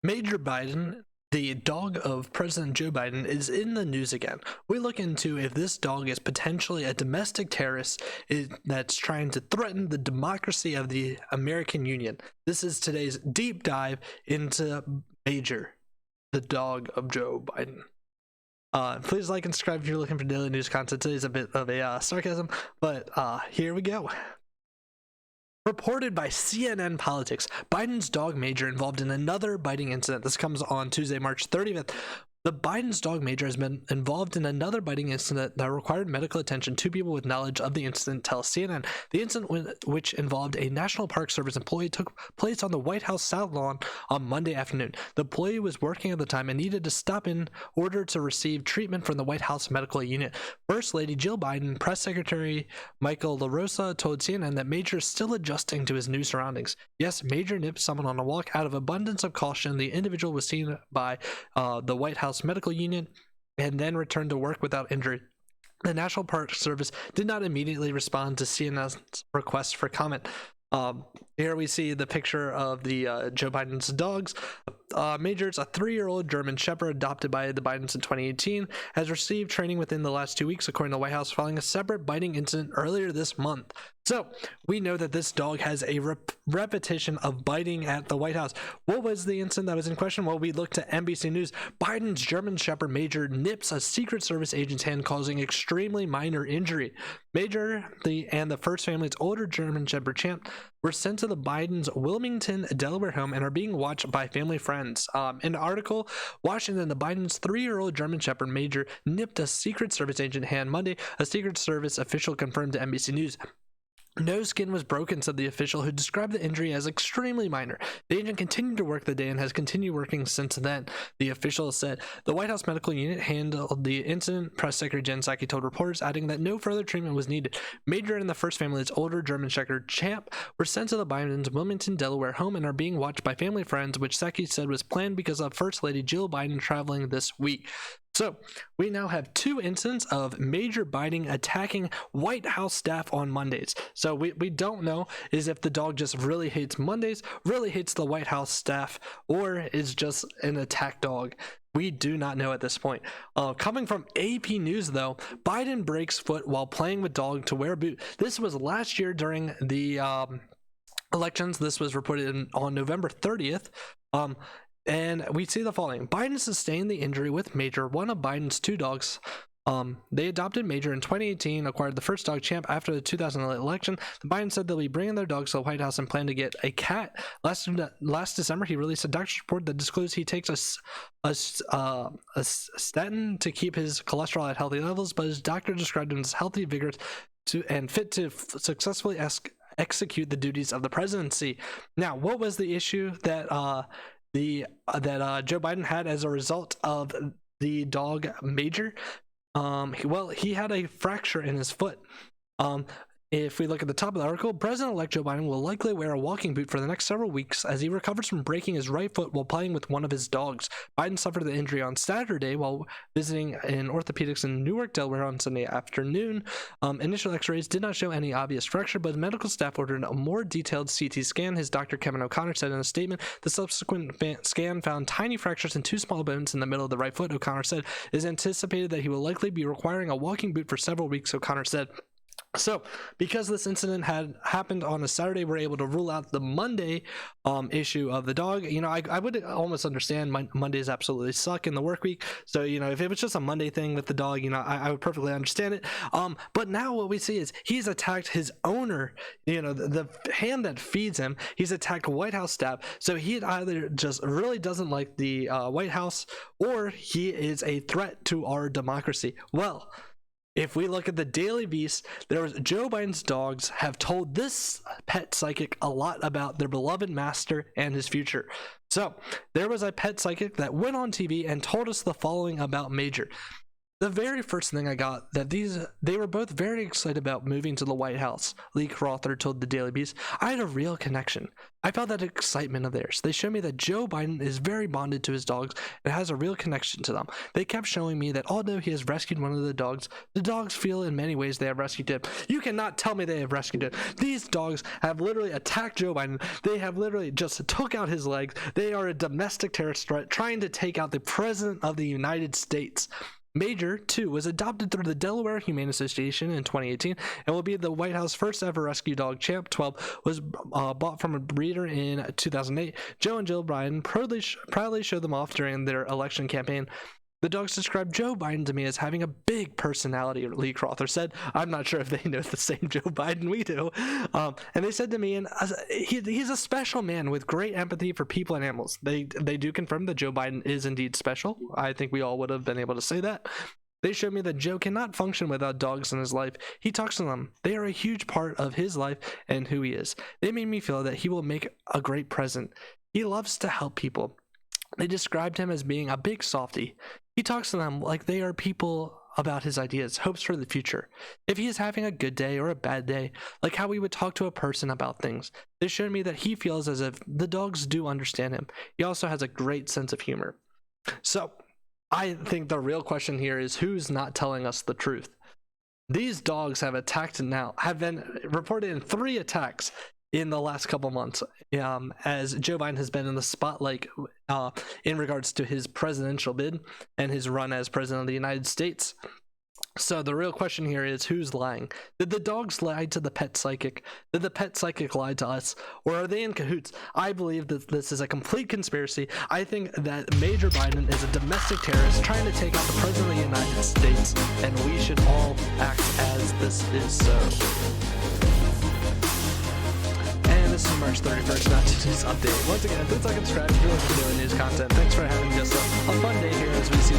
Major Biden, the dog of President Joe Biden, is in the news again. We look into if this dog is potentially a domestic terrorist that's trying to threaten the democracy of the American Union. This is today's deep dive into Major, the dog of Joe Biden. Please like and subscribe if you're looking for daily news content. Today's a bit of a sarcasm, but here we go. Reported by CNN Politics, Biden's dog Major involved in another biting incident. This comes on Tuesday, March 30th. The Biden's dog Major has been involved in another biting incident that required medical attention. Two people with knowledge of the incident tell CNN. The incident, which involved a National Park Service employee, took place on the White House South Lawn on Monday afternoon. The employee was working at the time and needed to stop in order to receive treatment from the White House Medical Unit. First Lady Jill Biden, Press Secretary Michael LaRosa told CNN that Major is still adjusting to his new surroundings. Yes, Major nipped someone on a walk. Out of abundance of caution, the individual was seen by the White House Medical Unit and then returned to work without injury. The National Park Service did not immediately respond to CNN's request for comment. Here we see the picture of the Joe Biden's dogs. Major's a 3-year-old German Shepherd adopted by the Bidens in 2018, has received training within the last 2 weeks, according to the White House, following a separate biting incident earlier this month. So we know that this dog has a repetition of biting at the White House. What was the incident that was in question? Well, we looked at NBC News. Biden's German Shepherd Major nips a Secret Service agent's hand, causing extremely minor injury. Major and the first family's older German Shepherd Champ were sent to the Biden's Wilmington, Delaware home and are being watched by family friends. In the article, Washington, the Biden's 3-year-old German Shepherd Major nipped a Secret Service agent hand Monday, a Secret Service official confirmed to NBC News. No skin was broken, said the official, who described the injury as extremely minor. The agent continued to work the day and has continued working since then, the official said. The White House Medical Unit handled the incident, Press Secretary Jen Psaki told reporters, adding that no further treatment was needed. Major and the first family's older German Shepherd Champ were sent to the Biden's Wilmington, Delaware home and are being watched by family friends, which Psaki said was planned because of First Lady Jill Biden traveling this week. So we now have 2 incidents of Major biting attacking White House staff on Mondays. So we don't know is if the dog just really hates Mondays, really hates the White House staff, or is just an attack dog. We do not know at this point. Coming from AP News, though, Biden breaks foot while playing with dog to wear a boot. This was last year during the elections. This was reported on November 30th. And we see the following. Biden sustained the injury with Major, one of Biden's 2 dogs. They adopted Major in 2018, acquired the first dog Champ after the 2008 election. The Biden said they'll be bringing their dogs to the White House and plan to get a cat. Last December, he released a doctor's report that disclosed he takes a statin to keep his cholesterol at healthy levels, but his doctor described him as healthy, vigorous, and fit to successfully execute the duties of the presidency. Now, what was the issue that Joe Biden had as a result of the dog Major? He had a fracture in his foot. If we look at the top of the article, President-elect Joe Biden will likely wear a walking boot for the next several weeks as he recovers from breaking his right foot while playing with one of his dogs. Biden suffered the injury on Saturday while visiting an orthopedics in Newark, Delaware on Sunday afternoon. Initial x-rays did not show any obvious fracture, but medical staff ordered a more detailed CT scan. His doctor, Kevin O'Connor, said in a statement, the subsequent scan found tiny fractures in 2 small bones in the middle of the right foot. O'Connor said it is anticipated that he will likely be requiring a walking boot for several weeks, O'Connor said. So, because this incident had happened on a Saturday, we're able to rule out the Monday issue of the dog. You know, I would almost understand Mondays absolutely suck in the work week. So, you know, if it was just a Monday thing with the dog, you know, I would perfectly understand it. But now what we see is he's attacked his owner, you know, the hand that feeds him. He's attacked White House staff. So he either just really doesn't like the White House, or he is a threat to our democracy. Well, if we look at the Daily Beast, Joe Biden's dogs have told this pet psychic a lot about their beloved master and his future. So there was a pet psychic that went on TV and told us the following about Major. The very first thing I got that they were both very excited about moving to the White House, Lee-Crowther told the Daily Beast. I had a real connection. I felt that excitement of theirs. They showed me that Joe Biden is very bonded to his dogs and has a real connection to them. They kept showing me that although he has rescued one of the dogs feel in many ways they have rescued him. You cannot tell me they have rescued him. These dogs have literally attacked Joe Biden. They have literally just took out his legs. They are a domestic terrorist threat trying to take out the President of the United States. Major, too, was adopted through the Delaware Humane Association in 2018 and will be the White House first ever rescue dog. Champ 12 was bought from a breeder in 2008. Joe and Jill Biden proudly showed them off during their election campaign. The dogs described Joe Biden to me as having a big personality, Lee-Crowther said. I'm not sure if they know the same Joe Biden we do. And they said to me, he's a special man with great empathy for people and animals. They do confirm that Joe Biden is indeed special. I think we all would have been able to say that. They showed me that Joe cannot function without dogs in his life. He talks to them. They are a huge part of his life and who he is. They made me feel that he will make a great president. He loves to help people. They described him as being a big softie. He talks to them like they are people about his ideas, hopes for the future. If he is having a good day or a bad day, like how we would talk to a person about things. They showed me that he feels as if the dogs do understand him. He also has a great sense of humor. So, I think the real question here is who's not telling us the truth? These dogs have been reported in 3 attacks in the last couple months, as Joe Biden has been in the spotlight in regards to his presidential bid and his run as president of the United States. So the real question here is who's lying? Did the dogs lie to the pet psychic? Did the pet psychic lie to us? Or are they in cahoots? I believe that this is a complete conspiracy. I think that Major Biden is a domestic terrorist trying to take out the president of the United States, and we should all act as this is so. This is March 31st, not today's update. Once again, 10 second strategy for daily news content. Thanks for having just a fun day here as we see